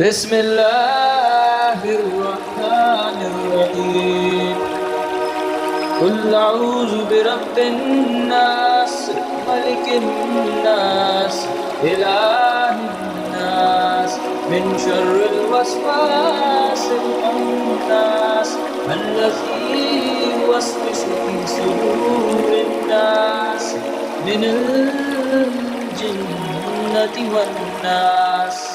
بسم الله الرحمن الرحيم قل أعوذ برب الناس ملك الناس إله الناس من شر الوسواس الخناس الذي يوسوس في صدور الناس من الجنة والناس